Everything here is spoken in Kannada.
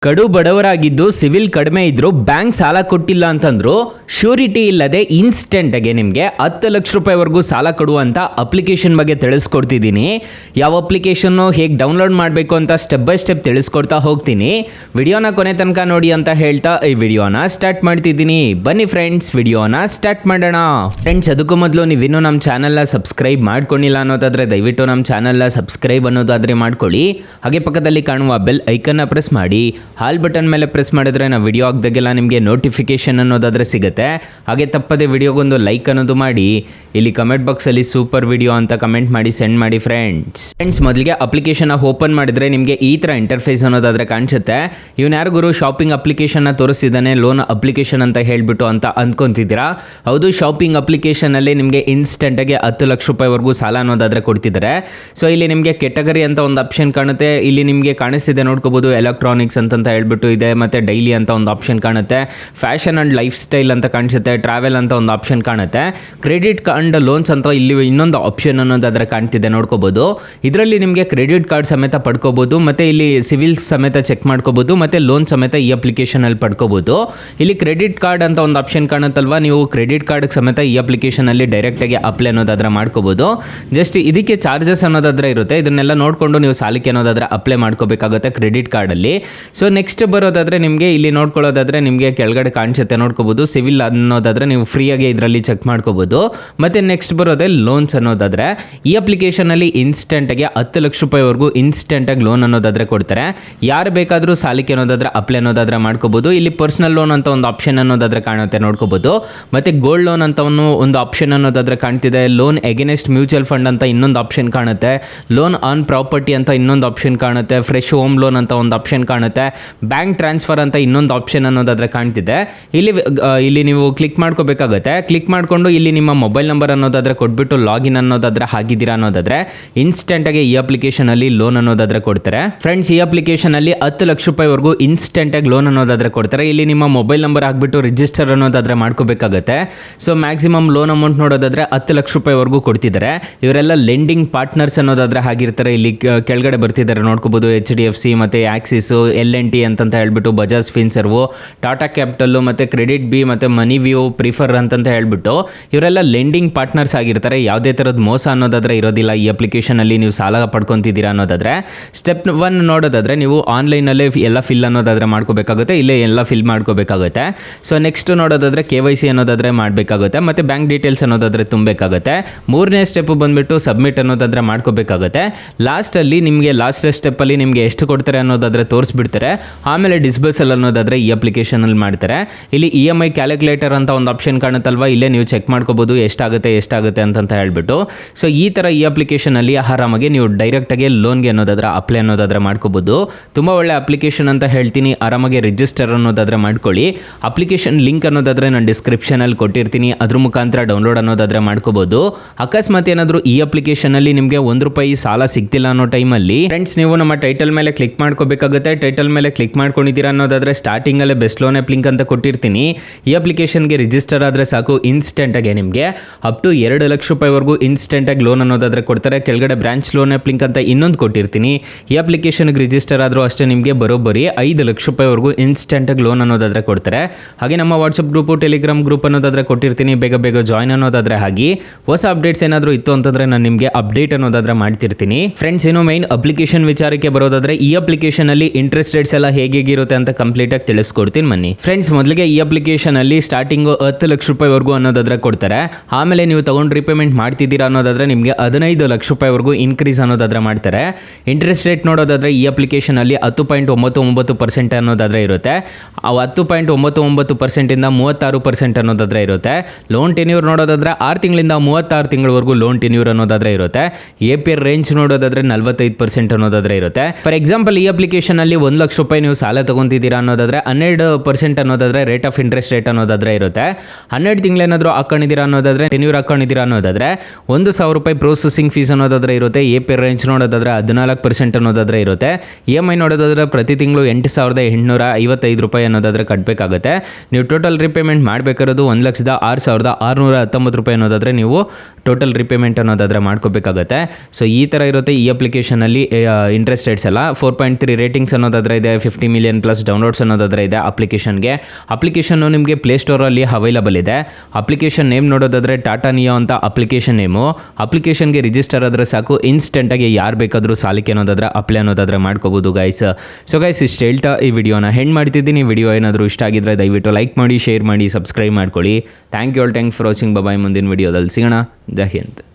ಕಡು ಬಡವರಾಗಿದ್ದು ಸಿವಿಲ್ ಕಡಿಮೆ ಇದ್ರು ಬ್ಯಾಂಕ್ ಸಾಲ ಕೊಟ್ಟಿಲ್ಲ ಅಂತಂದ್ರು ಶ್ಯೂರಿಟಿ ಇಲ್ಲದೆ ಇನ್ಸ್ಟೆಂಟಾಗಿ ನಿಮಗೆ 10 ಲಕ್ಷ ರೂಪಾಯಿವರೆಗೂ ಸಾಲ ಕೊಡುವಂಥ ಅಪ್ಲಿಕೇಶನ್ ಬಗ್ಗೆ ತಿಳಿಸ್ಕೊಡ್ತಿದ್ದೀನಿ. ಯಾವ ಅಪ್ಲಿಕೇಶನ್ನು ಹೇಗೆ ಡೌನ್ಲೋಡ್ ಮಾಡಬೇಕು ಅಂತ ಸ್ಟೆಪ್ ಬೈ ಸ್ಟೆಪ್ ತಿಳಿಸ್ಕೊಡ್ತಾ ಹೋಗ್ತೀನಿ. ವಿಡಿಯೋನ ಕೊನೆ ತನಕ ನೋಡಿ ಅಂತ ಹೇಳ್ತಾ ಈ ವಿಡಿಯೋನ ಸ್ಟಾರ್ಟ್ ಮಾಡ್ತಿದ್ದೀನಿ. ಬನ್ನಿ ಫ್ರೆಂಡ್ಸ್, ವಿಡಿಯೋನ ಸ್ಟಾರ್ಟ್ ಮಾಡೋಣ. ಫ್ರೆಂಡ್ಸ್, ಅದಕ್ಕೂ ಮೊದಲು ನೀವಿನ್ನೂ ನಮ್ಮ ಚಾನಲ್ನ ಸಬ್ಸ್ಕ್ರೈಬ್ ಮಾಡ್ಕೊಂಡಿಲ್ಲ ಅನ್ನೋದಾದರೆ ದಯವಿಟ್ಟು ನಮ್ಮ ಚಾನಲ್ನ ಸಬ್ಸ್ಕ್ರೈಬ್ ಅನ್ನೋದಾದರೆ ಮಾಡ್ಕೊಳ್ಳಿ. ಹಾಗೆ ಪಕ್ಕದಲ್ಲಿ ಕಾಣುವ ಬೆಲ್ ಐಕನ್ನ ಪ್ರೆಸ್ ಮಾಡಿ. ಹಾಲ್ ಬಟನ್ ಮೇಲೆ ಪ್ರೆಸ್ ಮಾಡಿದ್ರೆ ನಾವು ವಿಡಿಯೋ ಹಾಕಿದಾಗೆಲ್ಲ ನಿಮಗೆ ನೋಟಿಫಿಕೇಶನ್ ಅನ್ನೋದಾದರೆ ಸಿಗುತ್ತೆ. ಹಾಗೆ ತಪ್ಪದೆ ವಿಡಿಯೋಗೊಂದು ಲೈಕ್ ಅನ್ನೋದು ಮಾಡಿ. ಇಲ್ಲಿ ಕಮೆಂಟ್ ಬಾಕ್ಸಲ್ಲಿ ಸೂಪರ್ ವಿಡಿಯೋ ಅಂತ ಕಮೆಂಟ್ ಮಾಡಿ ಸೆಂಡ್ ಮಾಡಿ ಫ್ರೆಂಡ್ಸ್. ಮೊದಲಿಗೆ ಅಪ್ಲಿಕೇಶನ್ ಓಪನ್ ಮಾಡಿದರೆ ನಿಮಗೆ ಈ ಥರ ಇಂಟರ್ಫೇಸ್ ಅನ್ನೋದಾದರೆ ಕಾಣಿಸುತ್ತೆ. ಇವನು ಯಾರಿಗೂ ಶಾಪಿಂಗ್ ಅಪ್ಲಿಕೇಶನ್ನ ತೋರಿಸಿದ್ದಾನೆ, ಲೋನ್ ಅಪ್ಲಿಕೇಶನ್ ಅಂತ ಹೇಳಿಬಿಟ್ಟು ಅಂತ ಅಂದ್ಕೊತಿದ್ದೀರಾ. ಹೌದು, ಶಾಪಿಂಗ್ ಅಪ್ಲಿಕೇಶನಲ್ಲಿ ನಿಮಗೆ ಇನ್ಸ್ಟೆಂಟಾಗಿ 10 ಲಕ್ಷ ರೂಪಾಯಿವರೆಗೂ ಸಾಲ ಅನ್ನೋದಾದರೆ ಕೊಡ್ತಿದ್ದಾರೆ. ಸೊ ಇಲ್ಲಿ ನಿಮಗೆ ಕೆಟಗರಿ ಅಂತ ಒಂದು ಆಪ್ಷನ್ ಕಾಣುತ್ತೆ. ಇಲ್ಲಿ ನಿಮಗೆ ಕಾಣಿಸ್ತಿದೆ ನೋಡ್ಕೋಬೋದು, ಎಲೆಕ್ಟ್ರಾನಿಕ್ಸ್ ಅಂತ ಹೇಳ್ಬಿಟ್ಟು ಇದೆ, ಮತ್ತು ಡೈಲಿ ಅಂತ ಒಂದು ಆಪ್ಷನ್ ಕಾಣುತ್ತೆ, ಫ್ಯಾಷನ್ ಆ್ಯಂಡ್ ಲೈಫ್ ಸ್ಟೈಲ್ ಅಂತ ಕಾಣಿಸುತ್ತೆ, ಟ್ರಾವೆಲ್ ಅಂತ ಒಂದು ಆಪ್ಷನ್ ಕಾಣುತ್ತೆ, ಕ್ರೆಡಿಟ್ ಕಾರ್ಡ್ ಲೋನ್ಸ್ ಅಂತ ಇಲ್ಲಿ ಇನ್ನೊಂದು ಆಪ್ಷನ್ ಅನ್ನೋದಾದರೆ ಕಾಣ್ತಿದೆ ನೋಡ್ಕೋಬೋದು. ಇದರಲ್ಲಿ ನಿಮಗೆ ಕ್ರೆಡಿಟ್ ಕಾರ್ಡ್ ಸಮೇತ ಪಡ್ಕೋಬೋದು, ಮತ್ತು ಇಲ್ಲಿ ಸಿವಿಲ್ಸ್ ಸಮೇತ ಚೆಕ್ ಮಾಡ್ಕೋಬೋದು, ಮತ್ತು ಲೋನ್ ಸಮೇತ ಈ ಅಪ್ಲಿಕೇಶನಲ್ಲಿ ಪಡ್ಕೋಬೋದು. ಇಲ್ಲಿ ಕ್ರೆಡಿಟ್ ಕಾರ್ಡ್ ಅಂತ ಒಂದು ಆಪ್ಷನ್ ಕಾಣುತ್ತಲ್ವ, ನೀವು ಕ್ರೆಡಿಟ್ ಕಾರ್ಡ್ ಸಮೇತ ಈ ಅಪ್ಲಿಕೇಶನಲ್ಲಿ ಡೈರೆಕ್ಟಾಗಿ ಅಪ್ಲೈ ಅನ್ನೋದಾದರೆ ಮಾಡ್ಕೋಬೋದು. ಜಸ್ಟ್ ಇದಕ್ಕೆ ಚಾರ್ಜಸ್ ಅನ್ನೋದಾದರೆ ಇರುತ್ತೆ. ಇದನ್ನೆಲ್ಲ ನೋಡಿಕೊಂಡು ನೀವು ಸಾಲಕ್ಕೆ ಅನ್ನೋದಾದರೆ ಅಪ್ಲೈ ಮಾಡ್ಕೋಬೇಕಾಗುತ್ತೆ ಕ್ರೆಡಿಟ್ ಕಾರ್ಡಲ್ಲಿ. ಸೊ ನೆಕ್ಸ್ಟ್ ಬರೋದಾದರೆ ನಿಮಗೆ ಇಲ್ಲಿ ನೋಡ್ಕೊಳ್ಳೋದಾದರೆ ನಿಮಗೆ ಕೆಳಗಡೆ ಕಾಣಿಸುತ್ತೆ ನೋಡ್ಕೋಬೋದು, ಸಿವಿಲ್ ಅನ್ನೋದಾದರೆ ನೀವು ಫ್ರೀಯಾಗಿ ಇದರಲ್ಲಿ ಚೆಕ್ ಮಾಡ್ಕೋಬೋದು. ಮತ್ತು ನೆಕ್ಸ್ಟ್ ಬರೋದೇ ಲೋನ್ಸ್ ಅನ್ನೋದಾದರೆ ಈ ಅಪ್ಲಿಕೇಶನಲ್ಲಿ ಇನ್ಸ್ಟೆಂಟಾಗಿ 10 ಲಕ್ಷ ರೂಪಾಯಿವರೆಗೂ ಇನ್ಸ್ಟೆಂಟಾಗಿ ಲೋನ್ ಅನ್ನೋದಾದರೆ ಕೊಡ್ತಾರೆ. ಯಾರು ಬೇಕಾದರೂ ಸಾಲಕ್ಕೆ ಅನ್ನೋದಾದರೆ ಅಪ್ಲೈ ಅನ್ನೋದಾದರೆ ಮಾಡ್ಕೋಬೋದು. ಇಲ್ಲಿ ಪರ್ಸನಲ್ ಲೋನ್ ಅಂತ ಒಂದು ಆಪ್ಷನ್ ಅನ್ನೋದಾದರೆ ಕಾಣುತ್ತೆ ನೋಡ್ಕೋಬೋದು, ಮತ್ತು ಗೋಲ್ಡ್ ಲೋನ್ ಅಂತ ಒಂದು ಆಪ್ಷನ್ ಅನ್ನೋದಾದರೆ ಕಾಣ್ತಿದೆ, ಲೋನ್ ಎಗೇನೆಸ್ಟ್ ಮ್ಯೂಚುವಲ್ ಫಂಡ್ ಅಂತ ಇನ್ನೊಂದು ಆಪ್ಷನ್ ಕಾಣುತ್ತೆ, ಲೋನ್ ಆನ್ ಪ್ರಾಪರ್ಟಿ ಅಂತ ಇನ್ನೊಂದು ಆಪ್ಷನ್ ಕಾಣುತ್ತೆ, ಫ್ರೆಶ್ ಹೋಮ್ ಲೋನ್ ಅಂತ ಒಂದು ಆಪ್ಷನ್ ಕಾಣುತ್ತೆ, ಬ್ಯಾಂಕ್ ಟ್ರಾನ್ಸ್ಫರ್ ಅಂತ ಇನ್ನೊಂದು ಆಪ್ಷನ್ ಅನ್ನೋದಾದರೆ ಕಾಣ್ತಿದೆ. ಇಲ್ಲಿ ನೀವು ಕ್ಲಿಕ್ ಮಾಡ್ಕೋಬೇಕಾಗುತ್ತೆ. ಕ್ಲಿಕ್ ಮಾಡಿಕೊಂಡು ಇಲ್ಲಿ ನಿಮ್ಮ ಮೊಬೈಲ್ ನಂಬರ್ ಅನ್ನೋದಾದರೆ ಕೊಟ್ಬಿಟ್ಟು ಲಾಗಿನ್ ಅನ್ನೋದಾದರೆ ಆಗಿದ್ದೀರಾ ಅನ್ನೋದಾದರೆ ಇನ್ಸ್ಟೆಂಟಾಗಿ ಈ ಅಪ್ಲಿಕೇಶನಲ್ಲಿ ಲೋನ್ ಅನ್ನೋದಾದರೆ ಕೊಡ್ತಾರೆ. ಫ್ರೆಂಡ್ಸ್, ಈ ಅಪ್ಲಿಕೇಶನಲ್ಲಿ 10 ಲಕ್ಷ ರೂಪಾಯಿವರೆಗೂ ಇನ್ಸ್ಟೆಂಟಾಗಿ ಲೋನ್ ಅನ್ನೋದಾದರೆ ಕೊಡ್ತಾರೆ. ಇಲ್ಲಿ ನಿಮ್ಮ ಮೊಬೈಲ್ ನಂಬರ್ ಹಾಕ್ಬಿಟ್ಟು ರಿಜಿಸ್ಟರ್ ಅನ್ನೋದಾದರೆ ಮಾಡ್ಕೋಬೇಕಾಗುತ್ತೆ. ಸೊ ಮ್ಯಾಕ್ಸಿಮಮ್ ಲೋನ್ ಅಮೌಂಟ್ ನೋಡೋದಾದರೆ 10 ಲಕ್ಷ ರೂಪಾಯಿವರೆಗೂ ಕೊಡ್ತಿದ್ದಾರೆ. ಇವರೆಲ್ಲ ಲೆಂಡಿಂಗ್ ಪಾರ್ಟ್ನರ್ಸ್ ಅನ್ನೋದಾದರೆ ಆಗಿರ್ತಾರೆ. ಇಲ್ಲಿ ಕೆಳಗಡೆ ಬರ್ತಿದ್ದಾರೆ ನೋಡ್ಕೋಬೋದು, HDFC ಮತ್ತು ಆಕ್ಸಿಸ್, LNT ಅಂತಂತ ಹೇಳ್ಬಿಟ್ಟು, ಬಜಾಜ್ ಫಿನ್ಸರ್ವು, ಟಾಟಾ ಕ್ಯಾಪಿಟಲ್ಲು, ಮತ್ತು ಕ್ರೆಡಿಟ್ ಬಿ, ಮತ್ತು ಮನಿ ವ್ಯೂ, ಪ್ರಿಫರ್ ಅಂತಂತ ಹೇಳ್ಬಿಟ್ಟು ಇವರೆಲ್ಲ ಲೆಂಡಿಂಗ್ ಪಾರ್ಟ್ನರ್ಸ್ ಆಗಿರ್ತಾರೆ. ಯಾವುದೇ ಥರದ ಮೋಸ ಅನ್ನೋದಾದರೆ ಇರೋದಿಲ್ಲ. ಈ ಅಪ್ಲಿಕೇಶನಲ್ಲಿ ನೀವು ಸಾಲ ಪಡ್ಕೊತಿದ್ದೀರಾ ಅನ್ನೋದಾದರೆ ಸ್ಟೆಪ್ 1 ನೋಡೋದಾದರೆ ನೀವು ಆನ್ಲೈನಲ್ಲೇ ಎಲ್ಲ ಫಿಲ್ ಅನ್ನೋದಾದರೆ ಮಾಡ್ಕೋಬೇಕಾಗುತ್ತೆ. ಇಲ್ಲೇ ಎಲ್ಲ ಫಿಲ್ ಮಾಡ್ಕೋಬೇಕಾಗುತ್ತೆ. ಸೊ ನೆಕ್ಸ್ಟ್ ನೋಡೋದಾದರೆ KYC ಅನ್ನೋದಾದರೆ ಮಾಡಬೇಕಾಗುತ್ತೆ, ಮತ್ತು ಬ್ಯಾಂಕ್ ಡೀಟೇಲ್ಸ್ ಅನ್ನೋದಾದರೆ ತುಂಬಬೇಕಾಗುತ್ತೆ. 3ನೇ ಸ್ಟೆಪ್ ಬಂದುಬಿಟ್ಟು ಸಬ್ಮಿಟ್ ಅನ್ನೋದಾದರೆ ಮಾಡ್ಕೋಬೇಕಾಗುತ್ತೆ. ಲಾಸ್ಟಲ್ಲಿ ನಿಮಗೆ ಲಾಸ್ಟ್ ಸ್ಟೆಪ್ಪಲ್ಲಿ ನಿಮಗೆ ಎಷ್ಟು ಕೊಡ್ತಾರೆ ಅನ್ನೋದಾದರೆ ತೋರಿಸ್ಬಿಡ್ತಾರೆ. ಆಮೇಲೆ ಡಿಸ್ಬರ್ಸಲ್ ಅನ್ನೋದಾದರೆ ಈ ಅಪ್ಲಿಕೇಶನಲ್ಲಿ ಮಾಡ್ತಾರೆ. ಇಲ್ಲಿ EMI ಕ್ಯಾಲ್ಕುಲೇಟರ್ ಅಂತ ಒಂದು ಆಪ್ಷನ್ ಕಾಣುತ್ತಲ್ವ, ಇಲ್ಲೇ ನೀವು ಚೆಕ್ ಮಾಡ್ಕೋಬೋದು ಎಷ್ಟಾಗುತ್ತೆ ಅಂತಂತ ಹೇಳ್ಬಿಟ್ಟು. ಸೊ ಈ ಥರ ಈ ಅಪ್ಲಿಕೇಶನಲ್ಲಿ ಆರಾಮಾಗಿ ನೀವು ಡೈರೆಕ್ಟಾಗಿ ಲೋನ್ಗೆ ಅನ್ನೋದಾದರೆ ಅಪ್ಲೈ ಅನ್ನೋದಾದರೆ ಮಾಡ್ಕೋಬೋದು. ತುಂಬ ಒಳ್ಳೆ ಅಪ್ಲಿಕೇಶನ್ ಅಂತ ಹೇಳ್ತೀನಿ. ಆರಾಮಾಗಿ ರಿಜಿಸ್ಟರ್ ಅನ್ನೋದಾದರೆ ಮಾಡ್ಕೊಳ್ಳಿ. ಅಪ್ಲಿಕೇಶನ್ ಲಿಂಕ್ ಅನ್ನೋದಾದರೆ ನಾನು ಡಿಸ್ಕ್ರಿಪ್ಷನಲ್ಲಿ ಕೊಟ್ಟಿರ್ತೀನಿ, ಅದ್ರ ಮುಖಾಂತರ ಡೌನ್ಲೋಡ್ ಅನ್ನೋದಾದರೆ ಮಾಡ್ಕೋಬೋದು. ಅಕಸ್ಮಾತ್ ಏನಾದರೂ ಈ ಅಪ್ಲಿಕೇಶನಲ್ಲಿ ನಿಮಗೆ ₹1 ಸಾಲ ಸಿಗ್ತಿಲ್ಲ ಅನ್ನೋ ಟೈಮಲ್ಲಿ ಫ್ರೆಂಡ್ಸ್, ನೀವು ನಮ್ಮ ಟೈಟಲ್ ಮೇಲೆ ಕ್ಲಿಕ್ ಮಾಡ್ಕೋಬೇಕಾಗುತ್ತೆ. ಟೈಟಲ್ ಮೇಲೆ ಕ್ಲಿಕ್ ಮಾಡ್ಕೊಂಡಿದ್ದೀರಾ ಅನ್ನೋದಾದರೆ ಸ್ಟಾರ್ಟಿಂಗಲ್ಲೇ ಬೆಸ್ಟ್ ಲೋನ್ ಆ್ಯಪ್ ಲಿಂಕ್ ಅಂತ ಕೊಟ್ಟಿರ್ತೀನಿ. ಈ ಅಪ್ಲಿಕೇಶನ್ಗೆ ರಿಜಿಸ್ಟರ್ ಆದರೆ ಸಾಕು, ಇನ್ಸ್ಟೆಂಟಾಗಿ ನಿಮಗೆ ಅಪ್ ಟು 2 ಲಕ್ಷ ರೂಪಾಯಿವರೆಗೂ ಇನ್ಸ್ಟೆಂಟಾಗಿ ಲೋನ್ ಅನ್ನೋದಾದರೆ ಕೊಡ್ತಾರೆ. ಕೆಳಗಡೆ ಬ್ರಾಂಚ್ ಲೋನ್ ಆ್ಯಪ್ ಲಿಂಕ್ ಅಂತ ಇನ್ನೊಂದು ಕೊಟ್ಟಿರ್ತೀನಿ. ಈ ಅಪ್ಲಿಕೇಶನ್ಗೆ ರಿಜಿಸ್ಟರ್ ಆದರೂ ಅಷ್ಟೇ ನಿಮಗೆ ಬರೋಬ್ಬರಿ 5 ಲಕ್ಷ ರೂಪಾಯಿವರೆಗೂ ಇನ್ಸ್ಟೆಂಟಾಗಿ ಲೋನ್ ಅನ್ನೋದಾದರೆ ಕೊಡ್ತಾರೆ. ಹಾಗೆ ನಮ್ಮ ವಾಟ್ಸಪ್ ಗ್ರೂಪು, ಟೆಲಿಗ್ರಾಮ್ ಗ್ರೂಪ್ ಅನ್ನೋದಾದರೆ ಕೊಟ್ಟಿರ್ತೀನಿ. ಬೇಗ ಜಾಯ್ನ್ ಅನ್ನೋದಾದರೆ ಆಗಿ. ಹೊಸ ಅಪ್ಡೇಟ್ಸ್ ಏನಾದರೂ ಇತ್ತು ಅಂತಂದರೆ ನಾನು ನಿಮಗೆ ಅಪ್ಡೇಟ್ ಅನ್ನೋದಾದರೆ ಮಾಡ್ತಿರ್ತೀನಿ. ಫ್ರೆಂಡ್ಸ್, ಇನ್ನು ಮೈನ್ ಅಪ್ಲಿಕೇಶನ್ ವಿಚಾರಕ್ಕೆ ಬರೋದಾದರೆ ಈ ಅಪ್ಲಿಕೇಶನಲ್ಲಿ ಇಂಟ್ರೆಸ್ಟ್ ರೇಟ್ಸ್ ಎಲ್ಲ ಹೇಗಿರುತ್ತೆ ಅಂತ ಕಂಪ್ಲೀಟಾಗಿ ತಿಳಿಸ್ಕೊಡ್ತೀನಿ ಬನ್ನಿ. ಫ್ರೆಂಡ್ಸ್, ಮೊದಲಿಗೆ ಈ ಅಪ್ಲಿಕೇಶನಲ್ಲಿ ಸ್ಟಾರ್ಟಿಂಗು 10 ಲಕ್ಷ ರೂಪಾಯಿವರೆಗೂ ಅನ್ನೋದಾದರೆ ಕೊಡ್ತಾರೆ. ಆಮೇಲೆ ನೀವು ತಗೊಂಡು ರೀಪೇಮೆಂಟ್ ಮಾಡ್ತಿದ್ದೀರಾ ಅನ್ನೋದಾದರೆ ನಿಮಗೆ 15 ಲಕ್ಷ ರೂಪಾಯಿವರೆಗೂ ಇನ್ಕ್ರೀಸ್ ಅನ್ನೋದಾದರೆ ಮಾಡ್ತಾರೆ. ಇಂಟ್ರೆಸ್ಟ್ ರೇಟ್ ನೋಡೋದಾದರೆ ಈ ಅಪ್ಲಿಕೇಶನಲ್ಲಿ 10.99% ಅನ್ನೋದಾದರೆ ಇರುತ್ತೆ. 10.99% ಇಂದ 36% ಅನ್ನೋದಾದರೆ ಇರುತ್ತೆ. ಲೋನ್ ಟೆನ್ಯೂರ್ ನೋಡೋದಾದರೆ 6 ತಿಂಗಳಿಂದ 36 ತಿಂಗಳವರೆಗೂ ಲೋನ್ ಟೆನ್ಯೂರ್ ಅನ್ನೋದಾದರೆ ಇರುತ್ತೆ. APR ರೇಂಜ್ ನೋಡೋದಾದರೆ 45% ಅನ್ನೋದಾದರೆ ಇರುತ್ತೆ. ಫಾರ್ ಎಕ್ಸಾಂಪಲ್, ಈ ಅಪ್ಲಿಕೇಶನಲ್ಲಿ 1 ಲಕ್ಷ ರೂಪಾಯಿ ನೀವು ಸಾಲ ತಗೊಂತಿದ್ದೀರಾ ಅನ್ನೋದಾದರೆ 12% ಅನ್ನೋದಾದರೆ ರೇಟ್ ಆಫ್ ಇಂಟ್ರೆಸ್ಟ್ ರೇಟ್ ಅನ್ನೋದಾದರೆ ಇರುತ್ತೆ. 12 ತಿಂಗಳೇನಾದರೂ ಹಾಕೊಂಡಿದ್ದೀರಾ ಅನ್ನೋದಾದರೆ, ಟೆನ್ಯೂರ್ ಹಾಕೊಂಡಿದ್ದೀರಾ ಅನ್ನೋದಾದರೆ 1,000 ರೂಪಾಯಿ ಪ್ರೊಸೆಸಿಂಗ್ ಫೀಸ್ ಅನ್ನೋದಾದರೆ ಇರುತ್ತೆ. APR ರೇಂಜ್ ನೋಡೋದಾದರೆ 14% ಅನ್ನೋದಾದರೆ ಇರುತ್ತೆ. EMI ನೋಡೋದಾದರೆ ಪ್ರತಿ ತಿಂಗಳು 8,855 ರೂಪಾಯಿ ಅನ್ನೋದಾದರೆ ಕಟ್ಟಬೇಕಾಗುತ್ತೆ. ನೀವು ಟೋಟಲ್ ರಿಪೇಮೆಂಟ್ ಮಾಡಬೇಕಾಗಿರೋದು 1,06,619 ರೂಪಾಯಿ ಅನ್ನೋದಾದರೆ ನೀವು ಟೋಟಲ್ ರಿಪೇಮೆಂಟ್ ಅನ್ನೋದಾದರೆ ಮಾಡ್ಕೋಬೇಕಾಗುತ್ತೆ. ಸೊ ಈ ಥರ ಇರುತ್ತೆ ಈ ಅಪ್ಲಿಕೇಶನಲ್ಲಿ ಇಂಟ್ರೆಸ್ಟ್ ರೇಟ್ಸ್ ಎಲ್ಲ. 4.3 ರೇಟಿಂಗ್ಸ್ ಅನ್ನೋದಾದರೆ ಇದೆ, 50 ಮಿಲಿಯನ್ ಪ್ಲಸ್ ಡೌನ್ಲೋಡ್ಸ್ ಅನ್ನೋದಾದರೆ ಇದೆ ಅಪ್ಲಿಕೇಶನ್ನು ನಿಮಗೆ ಪ್ಲೇಸ್ಟೋರಲ್ಲಿ ಅವೈಲಬಲ್ ಇದೆ. ಅಪ್ಲಿಕೇಶನ್ ನೇಮ್ ನೋಡೋದಾದರೆ ಟಾಟಾ ನಿಯೋ ಅಂತ ಅಪ್ಲಿಕೇಶನ್ ನೇಮು. ಅಪ್ಲಿಕೇಶನ್ಗೆ ರಿಜಿಸ್ಟರ್ ಆದರೆ ಸಾಕು, ಇನ್ಸ್ಟೆಂಟಾಗಿ ಯಾರು ಬೇಕಾದರೂ ಸಾಲಕ್ಕೆ ಅನ್ನೋದಾದರೆ ಅಪ್ಲೈ ಅನ್ನೋದಾದರೆ ಮಾಡ್ಕೋಬೋದು ಗೈಸ್. ಸೊ ಗೈಸ್ ಇಷ್ಟು ಹೇಳ್ತಾ ಈ ವಿಡಿಯೋನ ಹೆಂಡ್ ಮಾಡ್ತಿದ್ದೀನಿ. ವಿಡಿಯೋ ಏನಾದರೂ ಇಷ್ಟ ಆಗಿದ್ರೆ ದಯವಿಟ್ಟು ಲೈಕ್ ಮಾಡಿ, ಶೇರ್ ಮಾಡಿ, ಸಬ್ಸ್ಕ್ರೈಬ್ ಮಾಡ್ಕೊಳ್ಳಿ. Thank you for watching. Bye. ಮುಂದಿನ ವಿಡಿಯೋದಲ್ಲಿ ಸಿಗೋಣ. ಜೈ ಹಿಂದ್.